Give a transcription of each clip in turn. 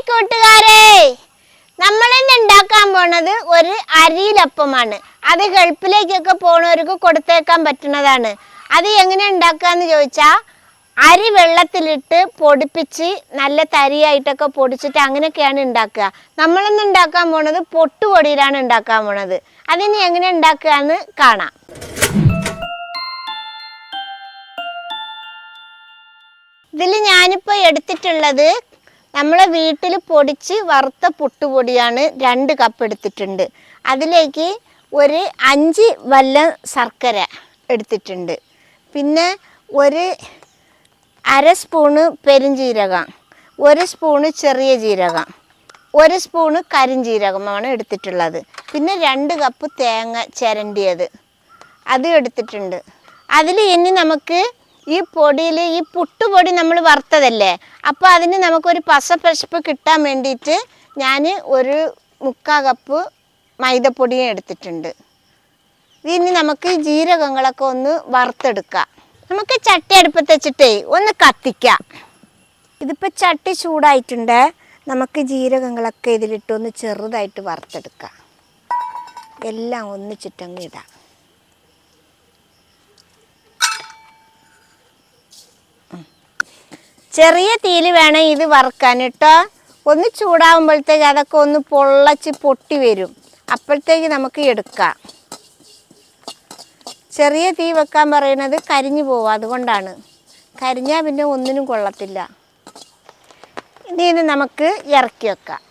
കൂട്ടുകാരെ, നമ്മൾ ഇന്ന് ഉണ്ടാക്കാൻ പോണത് ഒരു അരിയിലപ്പമാണ്. അത് ഗൾഫിലേക്കൊക്കെ പോണവർക്ക് കൊടുത്തേക്കാൻ പറ്റുന്നതാണ്. അത് എങ്ങനെ ഉണ്ടാക്കാന്ന് ചോദിച്ചാൽ, അരി വെള്ളത്തിലിട്ട് പൊടിപ്പിച്ച് നല്ല തരിയായിട്ടൊക്കെ പൊടിച്ചിട്ട് അങ്ങനെയൊക്കെയാണ് ഉണ്ടാക്കുക. നമ്മളിന്ന് ഉണ്ടാക്കാൻ പോണത് പൊട്ടുപൊടിയിലാണ് ഉണ്ടാക്കാൻ പോണത്. അതിന് എങ്ങനെ ഉണ്ടാക്കുക എന്ന് കാണാം. ഇതിൽ ഞാനിപ്പോൾ എടുത്തിട്ടുള്ളത് നമ്മളെ വീട്ടിൽ പൊടിച്ച് വറുത്ത പുട്ടുപൊടിയാണ്. 2 കപ്പ് എടുത്തിട്ടുണ്ട്. അതിലേക്ക് ഒരു 5 വല്ലം ശർക്കര എടുത്തിട്ടുണ്ട്. പിന്നെ ഒരു 1/2 സ്പൂണ് പെരുംജീരകം, 1 സ്പൂണ് ചെറിയ ജീരകം, 1 സ്പൂണ് കരിഞ്ജീരകമാണ് എടുത്തിട്ടുള്ളത്. പിന്നെ 2 കപ്പ് തേങ്ങ ചിരണ്ടിയത് അത് എടുത്തിട്ടുണ്ട്. അതിൽ ഇനി നമുക്ക് ഈ പൊടിയിൽ ഈ പുട്ടുപൊടി നമ്മൾ വറുത്തതല്ലേ, അപ്പോൾ അതിന് നമുക്കൊരു പശപ്പശപ്പ് കിട്ടാൻ വേണ്ടിയിട്ട് ഞാൻ ഒരു 3/4 കപ്പ് മൈദപ്പൊടിയും എടുത്തിട്ടുണ്ട്. ഇനി നമുക്ക് ജീരകങ്ങളൊക്കെ ഒന്ന് വറുത്തെടുക്കാം. നമുക്ക് ചട്ടി അടുപ്പത്ത് വെച്ചിട്ടേ ഒന്ന് കത്തിക്കാം. ഇതിപ്പോൾ ചട്ടി ചൂടായിട്ടുണ്ട്. നമുക്ക് ജീരകങ്ങളൊക്കെ ഇതിലിട്ടൊന്ന് ചെറുതായിട്ട് വറുത്തെടുക്കാം. എല്ലാം ഒന്നിച്ചിട്ടങ്ങ് ഇടാം. ചെറിയ തീയിൽ വേണം ഇത് വറുക്കാൻ കേട്ടോ. ഒന്ന് ചൂടാകുമ്പോഴത്തേക്ക് അതൊക്കെ ഒന്ന് പൊള്ളച്ച് പൊട്ടി വരും. അപ്പോഴത്തേക്ക് നമുക്ക് എടുക്കാം. ചെറിയ തീ വെക്കാൻ പറയുന്നത് കരിഞ്ഞു പോവും, അതുകൊണ്ടാണ്. കരിഞ്ഞാൽ പിന്നെ ഒന്നിനും കൊള്ളത്തില്ല. ഇനി നമുക്ക് ഇറക്കി വെക്കാം.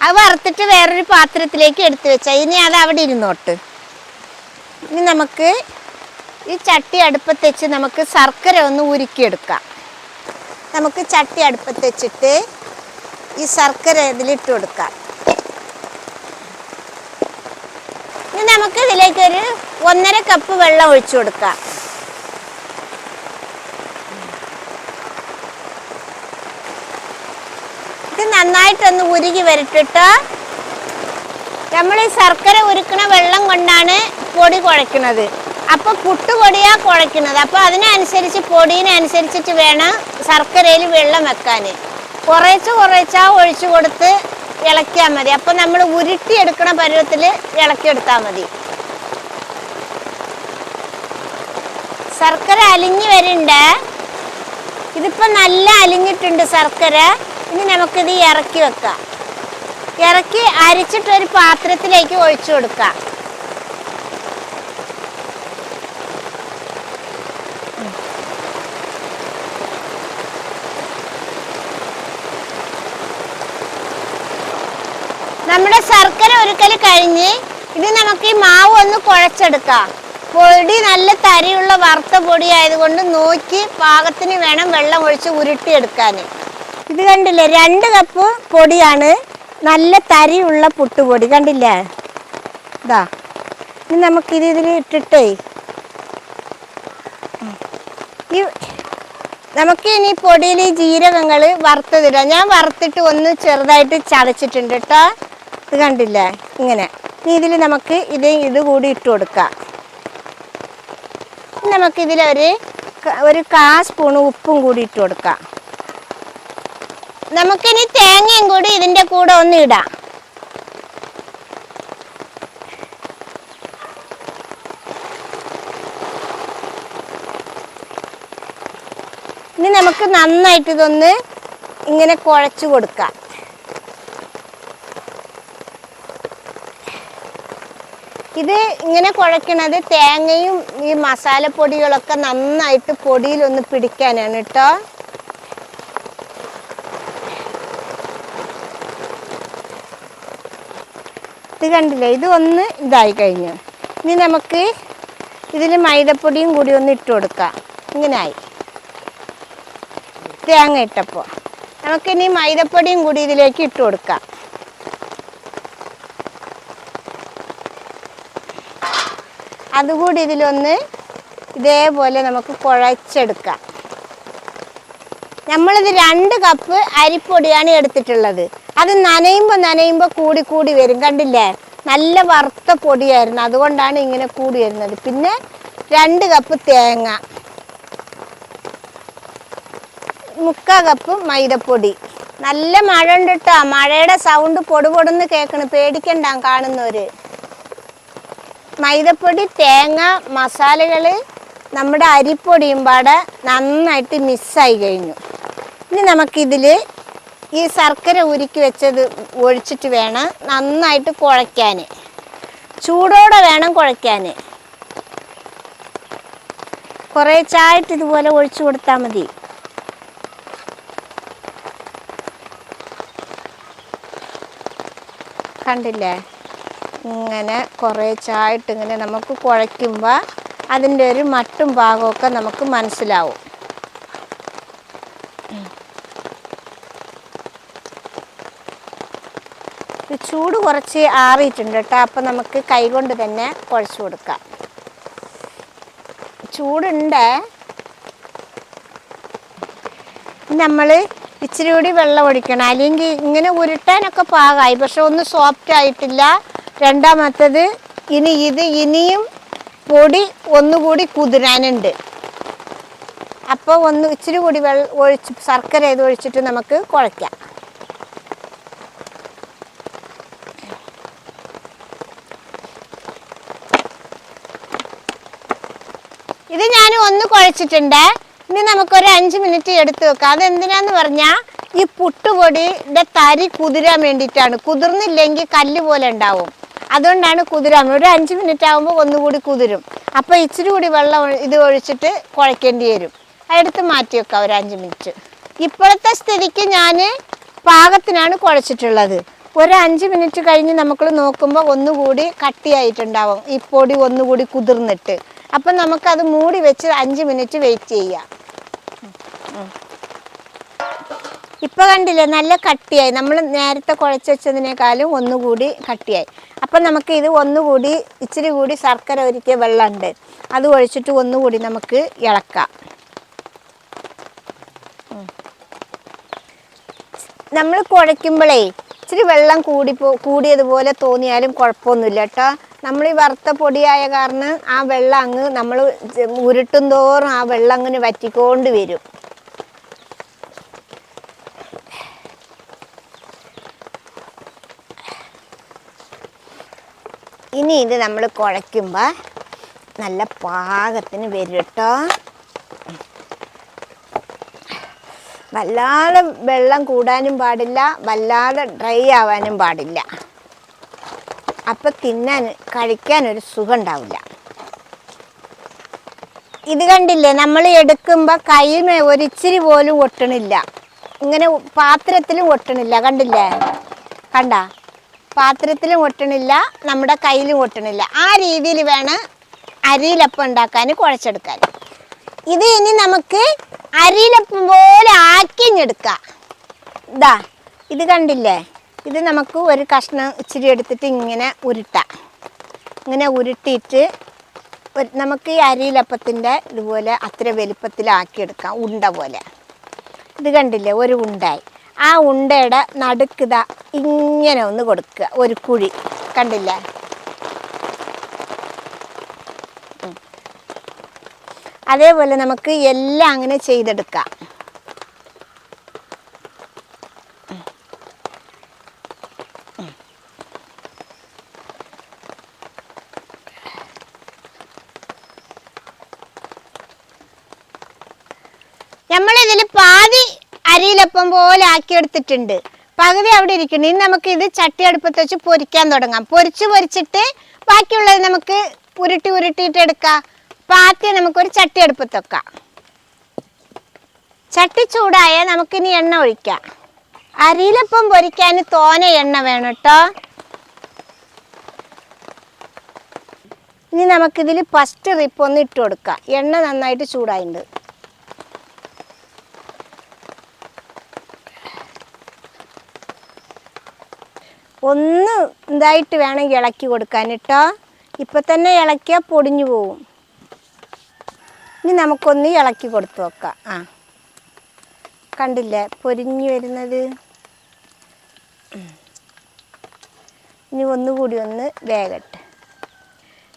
അത് വറുത്തിട്ട് വേറൊരു പാത്രത്തിലേക്ക് എടുത്തു വെച്ചാൽ ഇനി അത് അവിടെ ഇരുന്നോട്ട്. ഇനി നമുക്ക് ഈ ചട്ടി അടുപ്പത്ത് വെച്ച് നമുക്ക് ശർക്കര ഒന്ന് ഉരുക്കിയെടുക്കാം. നമുക്ക് ചട്ടി അടുപ്പത്ത് വെച്ചിട്ട് ഈ ശർക്കര ഇതിലിട്ട് കൊടുക്കാം. ഇനി നമുക്ക് ഇതിലേക്കൊരു 1.5 കപ്പ് വെള്ളം ഒഴിച്ചു കൊടുക്കാം. ഇത് നന്നായിട്ടൊന്ന് ഉരുകി വരട്ടിട്ട്, നമ്മൾ ഈ ശർക്കര ഉരുക്കണ വെള്ളം കൊണ്ടാണ് പൊടി കുഴക്കുന്നത്. അപ്പോൾ പുട്ടുപൊടിയാ കുഴക്കുന്നത്. അപ്പോൾ അതിനനുസരിച്ച് പൊടിയിനനുസരിച്ചിട്ട് വേണം ശർക്കരയിൽ വെള്ളം വെക്കാൻ. കുറേച്ചാ ഒഴിച്ചു കൊടുത്ത് ഇളക്കിയാൽ മതി. അപ്പോൾ നമ്മൾ ഉരുട്ടിയെടുക്കണ പരുവത്തിൽ ഇളക്കിയെടുത്താൽ മതി. ശർക്കര അലിഞ്ഞ് വരുന്നുണ്ട്. ഇതിപ്പോൾ നല്ല അലിഞ്ഞിട്ടുണ്ട് ശർക്കര. ഇനി നമുക്കിത് ഇറക്കി വെക്കാം. ഇറക്കി അരിച്ചിട്ടൊരു പാത്രത്തിലേക്ക് ഒഴിച്ചു കൊടുക്കാം. നമ്മുടെ ശർക്കര ഉരുക്കൽ കഴിഞ്ഞ് ഇത് നമുക്ക് ഈ മാവ് ഒന്ന് കുഴച്ചെടുക്കാം. പൊടി നല്ല തരിയുള്ള വറുത്ത പൊടി ആയതുകൊണ്ട് നോക്കി പാകത്തിന് വേണം വെള്ളം ഒഴിച്ച് ഉരുട്ടിയെടുക്കാൻ. ഇത് കണ്ടില്ലേ, 2 കപ്പ് പൊടിയാണ്. നല്ല തരിയുള്ള പുട്ടുപൊടി കണ്ടില്ലേ. ഇതാ, ഇനി നമുക്കിതിൽ ഇട്ടിട്ടേ നമുക്ക് ഇനി പൊടിയിൽ ഈ ജീരകങ്ങൾ വറുത്തതിടാം. ഞാൻ വറുത്തിട്ട് ഒന്ന് ചെറുതായിട്ട് ചതച്ചിട്ടുണ്ട് കേട്ടോ. ഇത് കണ്ടില്ലേ, ഇങ്ങനെ. ഇനി ഇതിൽ നമുക്ക് ഇത് കൂടി ഇട്ട് കൊടുക്കാം. നമുക്കിതിലൊരു 1/4 സ്പൂണ് ഉപ്പും കൂടി ഇട്ട് കൊടുക്കാം. നമുക്കിനി തേങ്ങയും കൂടി ഇതിൻ്റെ കൂടെ ഒന്ന് ഇടാം. ഇനി നമുക്ക് നന്നായിട്ട് ഇതൊന്ന് ഇങ്ങനെ കുഴച്ച് കൊടുക്കാം. ഇത് ഇങ്ങനെ കുഴക്കണത് തേങ്ങയും ഈ മസാലപ്പൊടികളൊക്കെ നന്നായിട്ട് പൊടിയിലൊന്ന് പിടിക്കാനാണ് കേട്ടോ. ഇത് കണ്ടില്ലേ, ഇത് ഒന്ന് ഇതായി കഴിഞ്ഞു. ഇനി നമുക്ക് ഇതിൽ മൈദപ്പൊടിയും കൂടി ഒന്ന് ഇട്ട് കൊടുക്കാം. ഇങ്ങനായി തേങ്ങ ഇട്ടപ്പോൾ. നമുക്കിനി മൈദപ്പൊടിയും കൂടി ഇതിലേക്ക് ഇട്ട് കൊടുക്കാം. അതുകൂടി ഇതിലൊന്ന് ഇതേപോലെ നമുക്ക് കുഴച്ചെടുക്കാം. നമ്മളിത് 2 കപ്പ് അരിപ്പൊടിയാണ് എടുത്തിട്ടുള്ളത്. അത് നനയുമ്പോൾ കൂടി വരും. കണ്ടില്ലേ, നല്ല വറുത്ത പൊടിയായിരുന്നു, അതുകൊണ്ടാണ് ഇങ്ങനെ കൂടി വരുന്നത്. പിന്നെ 2 കപ്പ് തേങ്ങ, 3/4 കപ്പ് മൈദപ്പൊടി, നല്ല മഴ ഉണ്ട് കേട്ടോ. മഴയുടെ സൗണ്ട് പൊടുപൊടുന്ന് കേൾക്കണ്, പേടിക്കണ്ട കാണുന്നവര്. മൈദപ്പൊടി, തേങ്ങ, മസാലകൾ, നമ്മുടെ അരിപ്പൊടിയും പാടെ നന്നായിട്ട് മിക്സായി കഴിഞ്ഞു. ഇനി നമുക്കിതിൽ ഈ ശർക്കര ഉരുക്കി വെച്ചത് ഒഴിച്ചിട്ട് വേണം നന്നായിട്ട് കുഴയ്ക്കാൻ. ചൂടോടെ വേണം കുഴയ്ക്കാൻ. കുറേച്ചായിട്ട് ഇതുപോലെ ഒഴിച്ചു കൊടുത്താൽ മതി. കണ്ടില്ലേ, ഇങ്ങനെ കുറേച്ചായിട്ട് ഇങ്ങനെ നമുക്ക് കുഴയ്ക്കുമ്പോൾ അതിൻ്റെ ഒരു മട്ടും ഭാഗമൊക്കെ നമുക്ക് മനസ്സിലാവും. ചൂട് കുറച്ച് ആറിയിട്ടുണ്ട് കേട്ടോ. അപ്പം നമുക്ക് കൈകൊണ്ട് തന്നെ കുഴച്ച് കൊടുക്കാം. ചൂടുണ്ട്. നമ്മൾ ഇച്ചിരി കൂടി വെള്ളം ഒഴിക്കണം, അല്ലെങ്കിൽ ഇങ്ങനെ ഉരുട്ടാനൊക്കെ പാകമായി, പക്ഷെ ഒന്ന് സോഫ്റ്റ് ആയിട്ടില്ല. രണ്ടാമത്തത് ഇനിയും പൊടി ഒന്നുകൂടി കുതിരാനുണ്ട്. അപ്പോൾ ഇച്ചിരി കൂടി വെള്ളം ഒഴിച്ച് ശർക്കര ഇത് ഒഴിച്ചിട്ട് നമുക്ക് കുഴയ്ക്കാം. ഇത് ഞാൻ ഒന്ന് കുഴച്ചിട്ടുണ്ട്. ഇനി നമുക്കൊരു 5 മിനിറ്റ് എടുത്ത് വെക്കാം. അതെന്തിനാന്ന് പറഞ്ഞാൽ ഈ പുട്ടുപൊടിയുടെ തരി കുതിരാൻ വേണ്ടിയിട്ടാണ്. കുതിർന്നില്ലെങ്കിൽ കല്ല് പോലെ ഉണ്ടാവും, അതുകൊണ്ടാണ് കുതിരാൻ. ഒരു 5 മിനിറ്റ് ആകുമ്പോൾ ഒന്നുകൂടി കുതിരും. അപ്പോൾ ഇച്ചിരി കൂടി വെള്ളം ഇത് ഒഴിച്ചിട്ട് കുഴയ്ക്കേണ്ടി വരും. അതെടുത്ത് മാറ്റി വെക്കാം ഒരു 5 മിനിറ്റ്. ഇപ്പോഴത്തെ സ്ഥിതിക്ക് ഞാൻ പാകത്തിനാണ് കുഴച്ചിട്ടുള്ളത്. ഒരു 5 മിനിറ്റ് കഴിഞ്ഞ് നമ്മൾ നോക്കുമ്പോൾ ഒന്നുകൂടി കട്ടിയായിട്ടുണ്ടാവും, ഈ പൊടി ഒന്നുകൂടി കുതിർന്നിട്ട്. അപ്പം നമുക്കത് മൂടി വെച്ച് 5 മിനിറ്റ് വെയിറ്റ് ചെയ്യാം. ഇപ്പം കണ്ടില്ലേ, നല്ല കട്ടിയായി. നമ്മൾ നേരത്തെ കുഴച്ച് വെച്ചതിനേക്കാളും ഒന്നുകൂടി കട്ടിയായി. അപ്പം നമുക്ക് ഇത് ഒന്നുകൂടി ഇച്ചിരി കൂടി ശർക്കര ഒരുക്കിയ വെള്ളമുണ്ട്, അത് ഒഴിച്ചിട്ട് ഒന്നുകൂടി നമുക്ക് ഇളക്കാം. നമ്മൾ കുഴയ്ക്കുമ്പോഴേ ഇച്ചിരി വെള്ളം കൂടിയതുപോലെ തോന്നിയാലും കുഴപ്പമൊന്നുമില്ല കേട്ടോ. നമ്മൾ ഈ വറുത്ത പൊടിയായ കാരണം ആ വെള്ളം അങ്ങ് നമ്മൾ ഉരുട്ടും തോറും ആ വെള്ളം അങ്ങനെ വറ്റിക്കൊണ്ട് വരും. ഇനി ഇത് നമ്മൾ കുഴയ്ക്കുമ്പോൾ നല്ല പാകത്തിന് വരും കേട്ടോ. വല്ലാതെ വെള്ളം കൂടാനും പാടില്ല, വല്ലാതെ ഡ്രൈ ആവാനും പാടില്ല. അപ്പം കഴിക്കാനൊരു സുഖം ഉണ്ടാവില്ല. ഇത് കണ്ടില്ലേ, നമ്മൾ എടുക്കുമ്പോൾ കയ്യിൽ ഒരിച്ചിരി പോലും ഒട്ടണില്ല, ഇങ്ങനെ പാത്രത്തിലും ഒട്ടണില്ല. കണ്ടില്ലേ, പാത്രത്തിലും ഒട്ടണില്ല, നമ്മുടെ കയ്യിലും ഒട്ടണില്ല. ആ രീതിയിൽ വേണം അരിയിലപ്പം ഉണ്ടാക്കാൻ, കുഴച്ചെടുക്കാൻ. ഇത് ഇനി നമുക്ക് അരിയിലപ്പം പോലെ ആക്കിഞ്ഞെടുക്കാം. ഇത് കണ്ടില്ലേ, ഇത് നമുക്ക് ഒരു കഷ്ണം ഇച്ചിരി എടുത്തിട്ട് ഇങ്ങനെ ഉരുട്ടാം. ഇങ്ങനെ ഉരുട്ടിയിട്ട് നമുക്ക് ഈ അരിയിലപ്പത്തിൻ്റെ ഇതുപോലെ അത്ര വലിപ്പത്തിലാക്കിയെടുക്കാം, ഉണ്ട പോലെ. ഇത് കണ്ടില്ലേ, ഒരു ഉണ്ടായി. ആ ഉണ്ടയുടെ നടുക്കിത ഇങ്ങനെ ഒന്ന് കൊടുക്കുക, ഒരു കുഴി. കണ്ടില്ലേ, അതേപോലെ നമുക്ക് എല്ലാം അങ്ങനെ ചെയ്തെടുക്കാം. നമ്മളിതിൽ പാതി അരിയിലപ്പം പോലെ ആക്കിയെടുത്തിട്ടുണ്ട്, പകുതി അവിടെ ഇരിക്കുന്നു. ഇനി നമുക്ക് ഇത് ചട്ടി അടുപ്പത്ത് വെച്ച് പൊരിക്കാൻ തുടങ്ങാം. പൊരിച്ചിട്ട് ബാക്കിയുള്ളത് നമുക്ക് ഉരുട്ടിയിട്ട് എടുക്കാം. അപ്പം ആദ്യം നമുക്കൊരു ചട്ടി അടുപ്പത്ത് വെക്കാം. ചട്ടി ചൂടായാൽ നമുക്കിനി എണ്ണ ഒഴിക്കാം. അരിയിലപ്പം പൊരിക്കാൻ തോനെ എണ്ണ വേണം കേട്ടോ. ഇനി നമുക്കിതിൽ ഫസ്റ്റ് ട്രിപ്പ് ഒന്ന് ഇട്ട് കൊടുക്കാം. എണ്ണ നന്നായിട്ട് ചൂടായിട്ടുണ്ട്. ഒന്ന് ഇതായിട്ട് വേണമെങ്കിൽ ഇളക്കി കൊടുക്കാൻ കേട്ടോ. ഇപ്പം തന്നെ ഇളക്കിയാൽ പൊടിഞ്ഞു പോവും. ഇനി നമുക്കൊന്ന് ഇളക്കി കൊടുത്തു വെക്കാം. കണ്ടില്ലേ പൊരിഞ്ഞു വരുന്നത്. ഇനി ഒന്നുകൂടി ഒന്ന് വേകട്ടെ.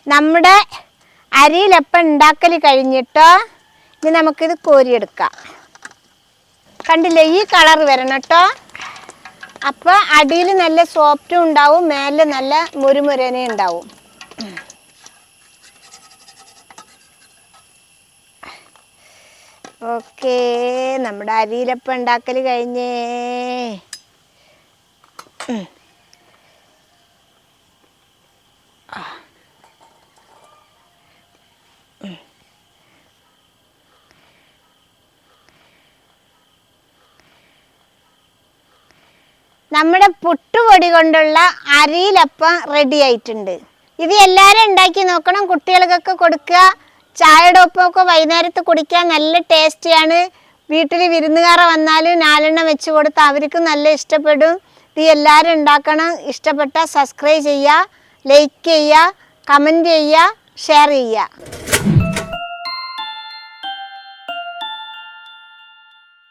നമ്മുടെ അരിയിലപ്പം ഉണ്ടാക്കൽ കഴിഞ്ഞിട്ടോ. ഇനി നമുക്കിത് കോരിയെടുക്കാം. കണ്ടില്ലേ, ഈ കളർ വരണം കേട്ടോ. അപ്പോൾ അടിയിൽ നല്ല സോഫ്റ്റും ഉണ്ടാവും, മേലെ നല്ല മുരുമുരനെ ഉണ്ടാവും. ഓക്കേ, നമ്മുടെ അരിയിലപ്പം ഉണ്ടാക്കൽ കഴിഞ്ഞേ. നമ്മുടെ പുട്ടുപൊടി കൊണ്ടുള്ള അരിയിലപ്പം റെഡി ആയിട്ടുണ്ട്. ഇത് എല്ലാവരും ഉണ്ടാക്കി നോക്കണം, കുട്ടികൾക്കൊക്കെ കൊടുക്കുക. ചായയുടെ ഒപ്പമൊക്കെ വൈകുന്നേരത്ത് കുടിക്കാൻ നല്ല ടേസ്റ്റിയാണ്. വീട്ടിൽ വിരുന്നുകാർ വന്നാലും 4 എണ്ണം വെച്ച് കൊടുത്താൽ അവർക്ക് നല്ല ഇഷ്ടപ്പെടും. ഇത് എല്ലാവരും ഉണ്ടാക്കണം. ഇഷ്ടപ്പെട്ടാൽ സബ്സ്ക്രൈബ് ചെയ്യുക, ലൈക്ക് ചെയ്യുക, കമൻറ്റ് ചെയ്യുക, ഷെയർ ചെയ്യുക.